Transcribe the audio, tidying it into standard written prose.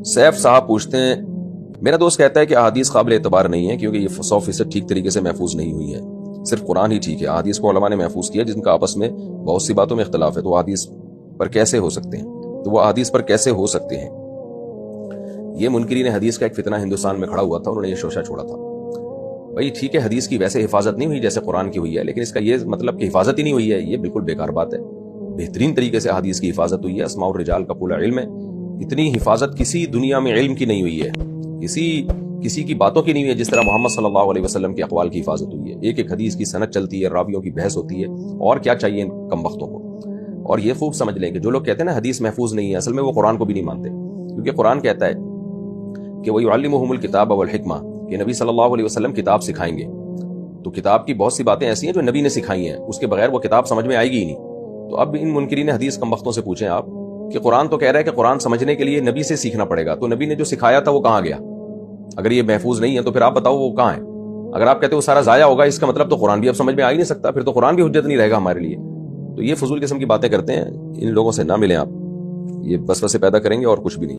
Safe صاحب پوچھتے ہیں، میرا دوست کہتا ہے کہ احادیث قابل اعتبار نہیں ہے کیونکہ یہ 100% ٹھیک طریقے سے محفوظ نہیں ہوئی ہے، صرف قرآن ہی ٹھیک ہے، احادیث کو علماء نے محفوظ کیا جن کا آپس میں بہت سی باتوں میں اختلاف ہے، تو احادیث پر کیسے ہو سکتے ہیں؟ تو وہ احادیث پر کیسے ہو سکتے ہیں؟ یہ منکرین حدیث کا ایک فتنہ ہندوستان میں کھڑا ہوا تھا، انہوں نے یہ شوشہ چھوڑا تھا۔ بھائی ٹھیک ہے، حدیث کی ویسے حفاظت نہیں ہوئی جیسے قرآن کی ہوئی ہے، لیکن اس کا یہ مطلب کہ حفاظت ہی نہیں ہوئی ہے، یہ بالکل بیکار بات ہے۔ بہترین طریقے سے حدیث کی حفاظت ہوئی ہے، اسماء الرجال کا پورا علم ہے، اتنی حفاظت کسی دنیا میں علم کی نہیں ہوئی ہے، کسی کی باتوں کی نہیں ہوئی ہے جس طرح محمد صلی اللہ علیہ وسلم کے اقوال کی حفاظت ہوئی ہے۔ ایک ایک حدیث کی سند چلتی ہے، راویوں کی بحث ہوتی ہے، اور کیا چاہیے ان کم وقتوں کو۔ اور یہ خوب سمجھ لیں کہ جو لوگ کہتے ہیں نا حدیث محفوظ نہیں ہے، اصل میں وہ قرآن کو بھی نہیں مانتے، کیونکہ قرآن کہتا ہے کہ وَيُعَلِّمُهُمُ الْكِتَابَ وَالْحِكْمَةَ کہ نبی صلی اللہ علیہ وسلم کتاب سکھائیں گے، تو کتاب کی بہت سی باتیں ایسی ہیں جو نبی نے سکھائی ہیں، اس کے بغیر وہ کتاب سمجھ میں آئے گی ہی نہیں۔ تو اب ان منکرین حدیث کم وقتوں سے پوچھیں آپ کہ قرآن تو کہہ رہا ہے کہ قرآن سمجھنے کے لیے نبی سے سیکھنا پڑے گا، تو نبی نے جو سکھایا تھا وہ کہاں گیا؟ اگر یہ محفوظ نہیں ہے تو پھر آپ بتاؤ وہ کہاں ہے؟ اگر آپ کہتے ہیں وہ سارا ضائع ہوگا، اس کا مطلب تو قرآن بھی اب سمجھ میں آ ہی نہیں سکتا، پھر تو قرآن بھی حجت نہیں رہے گا ہمارے لیے۔ تو یہ فضول قسم کی باتیں کرتے ہیں، ان لوگوں سے نہ ملیں آپ، یہ وسوسے پیدا کریں گے اور کچھ بھی نہیں۔